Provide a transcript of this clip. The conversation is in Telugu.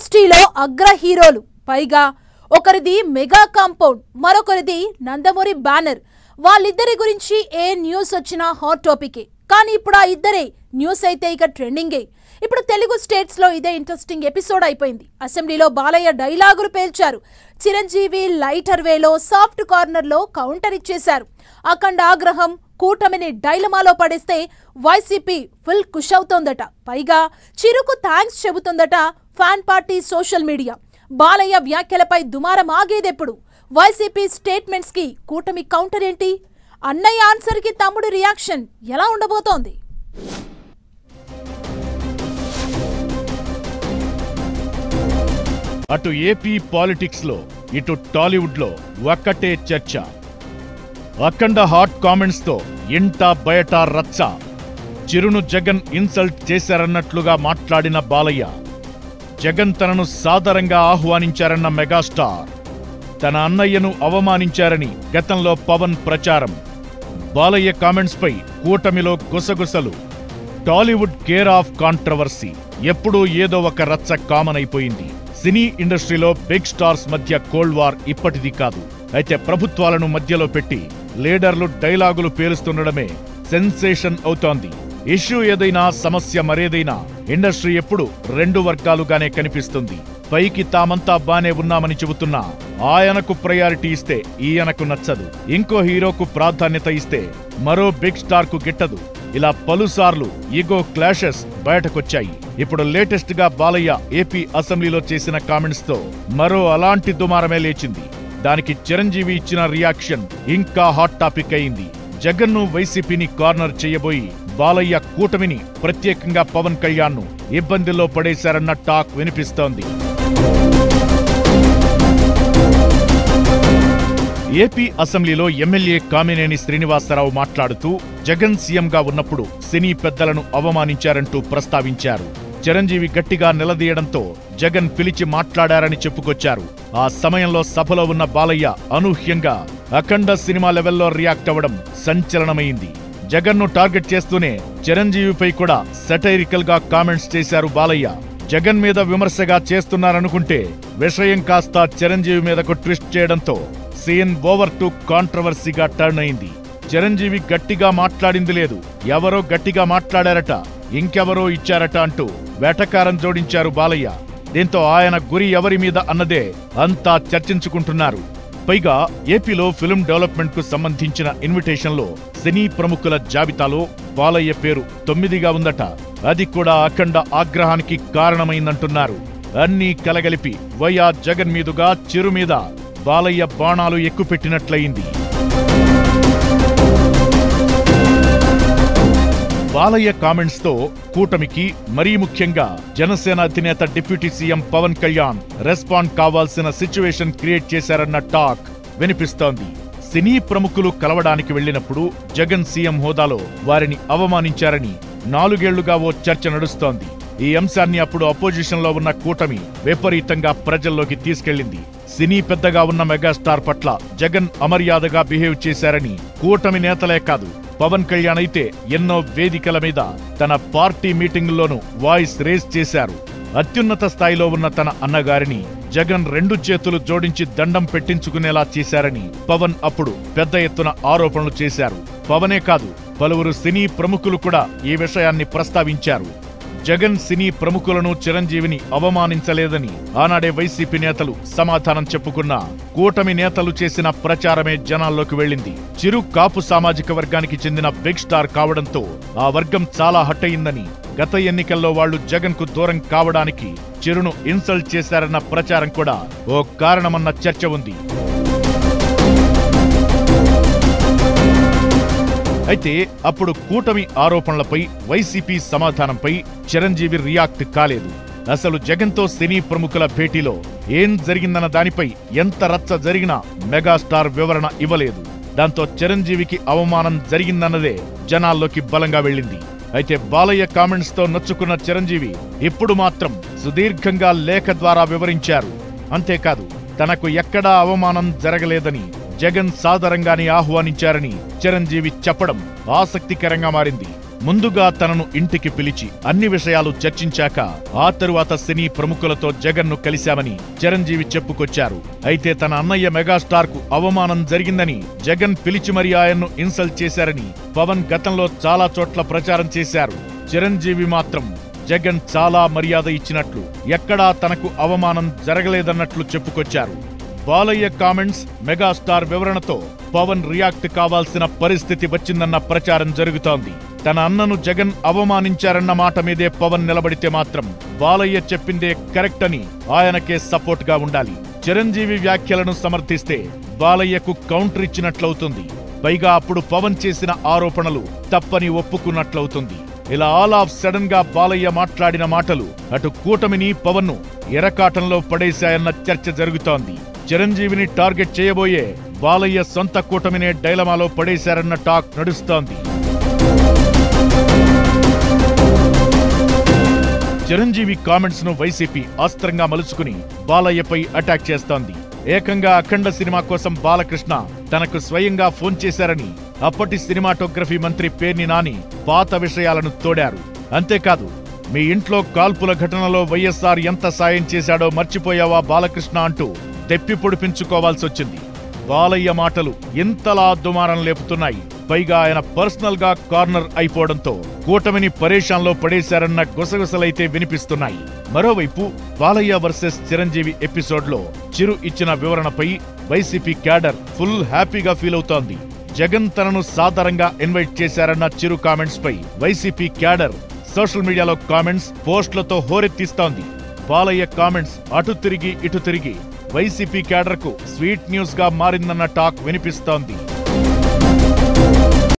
ఇండస్ట్రీలో అగ్ర హీరోలు, పైగా ఒకరిది మెగా కాంపౌండ్, మరొకరిది నందమూరి బ్యానర్. వాళ్ళిద్దరి గురించి ఏ న్యూస్ వచ్చినా హాట్ టాపికే. కానీ ఇప్పుడు ఆ ఇద్దరే న్యూస్ అయితే ఇక ట్రెండింగే. ఇప్పుడు తెలుగు స్టేట్స్ లో ఇదే ఇంట్రెస్టింగ్ ఎపిసోడ్ అయిపోయింది. అసెంబ్లీలో బాలయ్య డైలాగులు పేల్చారు. చిరంజీవి లైటర్ వేలో సాఫ్ట్ కార్నర్ లో కౌంటర్ ఇచ్చేశారు. అఖండ ఆగ్రహం కూటమిని డైలమాలో పడేస్తే వైసీపీ ఫుల్ కుష్ అవుతోందట. పైగా చిరుకు థ్యాంక్స్ చెబుతోందట fan party social media. Balayya వ్యాఖ్యలపై దుమారం ఆగేదెప్పుడు? వైసీపీ స్టేట్మెంట్స్ కి కూటమి కౌంటర్ ఏంటి? అన్నయ్య ఆన్సర్ కి తమ్ముడి రియాక్షన్ ఎలా ఉండబోతోంది? అటు ఏపీ పాలిటిక్స్ లో, ఇటు టాలీవుడ్ లో ఒక్కటే చర్చ. అఖండ హాట్ కామెంట్స్ తో ఇంట బయట రచ్చ. చిరును జగన్ ఇన్సల్ట్ చేశారన్నట్లుగా మాట్లాడిన బాలయ్య, జగన్ తనను సాదరంగా ఆహ్వానించారన్న మెగాస్టార్, తన అన్నయ్యను అవమానించారని గతంలో పవన్ ప్రచారం. బాలయ్య కామెంట్స్ పై కూటమిలో గుసగుసలు. Tollywood care of controversy. ఎప్పుడూ ఏదో ఒక రచ్చ కామన్ అయిపోయింది. సినీ ఇండస్ట్రీలో బిగ్ స్టార్స్ మధ్య కోల్డ్ వార్ ఇప్పటిది కాదు. అయితే ప్రభుత్వాలను మధ్యలో పెట్టి లీడర్లు డైలాగులు పేలుస్తుండడమే సెన్సేషన్ అవుతోంది. ఇష్యూ ఏదైనా, సమస్య మరేదైనా ఇండస్ట్రీ ఎప్పుడు రెండు వర్గాలుగానే కనిపిస్తుంది. పైకి తామంతా బానే ఉన్నామని చెబుతున్నా ఆయనకు ప్రయారిటీ ఇస్తే ఈయనకు నచ్చదు. ఇంకో హీరోకు ప్రాధాన్యత ఇస్తే మరో బిగ్ స్టార్ కు గిట్టదు. ఇలా పలుసార్లు ఈగో క్లాషెస్ బయటకొచ్చాయి. ఇప్పుడు లేటెస్ట్ గా బాలయ్య ఏపీ అసెంబ్లీలో చేసిన కామెంట్స్ తో మరో అలాంటి దుమారమే లేచింది. దానికి చిరంజీవి ఇచ్చిన రియాక్షన్ ఇంకా హాట్ టాపిక్ అయింది. జగన్ను వైసీపీని కార్నర్ చేయబోయి బాలయ్య కూటమిని, ప్రత్యేకంగా పవన్ కళ్యాణ్ ను ఇబ్బందుల్లో పడేశారన్న టాక్ వినిపిస్తోంది. ఏపీ అసెంబ్లీలో ఎమ్మెల్యే కామినేని శ్రీనివాసరావు మాట్లాడుతూ జగన్ సీఎంగా ఉన్నప్పుడు సినీ పెద్దలను అవమానించారంటూ ప్రస్తావించారు. చిరంజీవి గట్టిగా నిలదీయడంతో జగన్ పిలిచి మాట్లాడారని చెప్పుకొచ్చారు. ఆ సమయంలో సభలో ఉన్న బాలయ్య అనూహ్యంగా అఖండ సినిమా లెవెల్లో రియాక్ట్ అవ్వడం సంచలనమైంది. జగన్ను టార్గెట్ చేస్తూనే చిరంజీవిపై కూడా సెటైరికల్ గా కామెంట్స్ చేశారు బాలయ్య. జగన్ మీద విమర్శగా చేస్తున్నారనుకుంటే విషయం కాస్త చిరంజీవి మీదకు ట్విస్ట్ చేయడంతో సీన్ ఓవర్ టు కాంట్రవర్సీగా టర్న్ అయింది. చిరంజీవి గట్టిగా మాట్లాడింది లేదు, ఎవరో గట్టిగా మాట్లాడారట, ఇంకెవరో ఇచ్చారట అంటూ వేటకారం జోడించారు బాలయ్య. దీంతో ఆయన గురి ఎవరి మీద అన్నదే అంతా చర్చించుకుంటున్నారు. పైగా ఏపీలో ఫిల్మ్ డెవలప్మెంట్ కు సంబంధించిన ఇన్విటేషన్లో సినీ ప్రముఖుల జాబితాలో బాలయ్య పేరు 9గా ఉందట. అది కూడా అఖండ ఆగ్రహానికి కారణమైందంటున్నారు. అన్నీ కలగలిపి వైఆర్ జగన్ మీదుగా చిరు మీద బాలయ్య బాణాలు ఎక్కుపెట్టినట్లయింది. బాలయ్య కామెంట్స్ తో కూటమికి, మరీ ముఖ్యంగా జనసేన అధినేత deputy CM Pawan Kalyan respond కావాల్సిన సిచ్యువేషన్ క్రియేట్ చేశారన్న టాక్ వినిపిస్తోంది. సినీ ప్రముఖులు కలవడానికి వెళ్లినప్పుడు జగన్ సీఎం హోదాలో వారిని అవమానించారని 4 ఏళ్లుగా ఓ చర్చ నడుస్తోంది. ఈ అంశాన్ని అప్పుడు అపోజిషన్ లో ఉన్న కూటమి విపరీతంగా ప్రజల్లోకి తీసుకెళ్లింది. సినీ పెద్దగా ఉన్న మెగాస్టార్ పట్ల జగన్ అమర్యాదగా బిహేవ్ చేశారని కూటమి నేతలే కాదు, పవన్ కళ్యాణ్ అయితే ఎన్నో వేదికల మీద తన పార్టీ మీటింగుల్లోనూ వాయిస్ రేజ్ చేశారు. అత్యున్నత స్థాయిలో ఉన్న తన అన్నగారిని జగన్ 2 చేతులు జోడించి దండం పెట్టించుకునేలా చేశారని పవన్ అప్పుడు పెద్ద ఎత్తున ఆరోపణలు చేశారు. పవనే కాదు, పలువురు సినీ ప్రముఖులు కూడా ఈ విషయాన్ని ప్రస్తావించారు. జగన్ సినీ ప్రముఖులను, చిరంజీవిని అవమానించలేదని ఆనాడే వైసీపీ నేతలు సమాధానం చెప్పుకున్నా కూటమి నేతలు చేసిన ప్రచారమే జనాల్లోకి వెళ్లింది. చిరు కాపు సామాజిక వర్గానికి చెందిన బిగ్ స్టార్ కావడంతో ఆ వర్గం చాలా హట్ అయిందని, గత ఎన్నికల్లో వాళ్లు జగన్ కు దూరం కావడానికి చిరును ఇన్సల్ట్ చేశారన్న ప్రచారం కూడా ఓ కారణమన్న చర్చ ఉంది. అయితే అప్పుడు కూటమి ఆరోపణలపై, వైసీపీ సమాధానంపై చిరంజీవి రియాక్ట్ కాలేదు. అసలు జగన్తో సినీ ప్రముఖుల భేటీలో ఏం జరిగిందన్న దానిపై ఎంత రచ్చ జరిగినా మెగాస్టార్ వివరణ ఇవ్వలేదు. దాంతో చిరంజీవికి అవమానం జరిగిందన్నదే జనాల్లోకి బలంగా వెళ్ళింది. అయితే బాలయ్య కామెంట్స్ తో నొచ్చుకున్న చిరంజీవి ఇప్పుడు మాత్రం సుదీర్ఘంగా లేఖ ద్వారా వివరించారు. అంతేకాదు, తనకు ఎక్కడా అవమానం జరగలేదని, జగన్ సాదరంగానే ఆహ్వానించారని చిరంజీవి చెప్పడం ఆసక్తికరంగా మారింది. ముందుగా తనను ఇంటికి పిలిచి అన్ని విషయాలు చర్చించాక ఆ తరువాత సినీ ప్రముఖులతో జగన్ను కలిశామని చిరంజీవి చెప్పుకొచ్చారు. అయితే తన అన్నయ్య మెగాస్టార్ కు అవమానం జరిగిందని, జగన్ పిలిచి మరీ ఆయన్ను ఇన్సల్ట్ చేశారని పవన్ గతంలో చాలా చోట్ల ప్రచారం చేశారు. చిరంజీవి మాత్రం జగన్ చాలా మర్యాద ఇచ్చినట్లు, ఎక్కడా తనకు అవమానం జరగలేదన్నట్లు చెప్పుకొచ్చారు. బాలయ్య కామెంట్స్, మెగాస్టార్ వివరణతో పవన్ రియాక్ట్ కావాల్సిన పరిస్థితి వచ్చిందన్న ప్రచారం జరుగుతోంది. తన అన్నను జగన్ అవమానించారన్న మాట మీదే పవన్ నిలబడితే మాత్రం బాలయ్య చెప్పిందే కరెక్ట్ అని ఆయనకే సపోర్ట్ గా ఉండాలి. చిరంజీవి వ్యాఖ్యలను సమర్థిస్తే బాలయ్యకు కౌంటర్ ఇచ్చినట్లవుతుంది. పైగా అప్పుడు పవన్ చేసిన ఆరోపణలు తప్పని ఒప్పుకున్నట్లవుతుంది. ఇలా ఆల్ ఆఫ్ సడన్ గా బాలయ్య మాట్లాడిన మాటలు అటు కూటమిని, పవన్ ను ఎరకాటంలో పడేశాయన్న చర్చ జరుగుతోంది. చిరంజీవిని టార్గెట్ చేయబోయే బాలయ్య సొంత కూటమినే డైలమాలో పడేశారన్న టాక్ నడుస్తోంది. చిరంజీవి కామెంట్స్ ను వైసీపీ అస్త్రంగా మలుచుకుని బాలయ్యపై అటాక్ చేస్తోంది. ఏకంగా అఖండ సినిమా కోసం బాలకృష్ణ తనకు స్వయంగా ఫోన్ చేశారని, అప్పటి సినిమాటోగ్రఫీ మంత్రి పేర్ని నాని పాత విషయాలను తోడారు. అంతేకాదు, మీ ఇంట్లో కాల్పుల ఘటనలో వైఎస్ఆర్ ఎంత సాయం చేశాడో మర్చిపోయావా బాలకృష్ణ అంటూ తెప్పి పొడిపించుకోవాల్సొచ్చింది. బాలయ్య మాటలు ఇంతలా దుమారం లేపుతున్నాయి. పైగా ఆయన పర్సనల్ గా కార్నర్ అయిపోవడంతో కూటమిని పరేషాన్లో పడేశారన్న గుసగుసలైతే వినిపిస్తున్నాయి. మరోవైపు బాలయ్య వర్సెస్ చిరంజీవి ఎపిసోడ్లో చిరు ఇచ్చిన వివరణపై వైసీపీ క్యాడర్ ఫుల్ హ్యాపీగా ఫీల్ అవుతోంది. జగన్ తనను సాధారణంగా ఇన్వైట్ చేశారన్న చిరు కామెంట్స్ పై వైసీపీ క్యాడర్ సోషల్ మీడియాలో కామెంట్స్, పోస్టులతో హోరెత్తిస్తోంది. బాలయ్య కామెంట్స్ అటు తిరిగి ఇటు తిరిగి వైసీపీ క్యాడర్ కు స్వీట్ న్యూస్ గా మారిందన్న టాక్ వినిపిస్తోంది.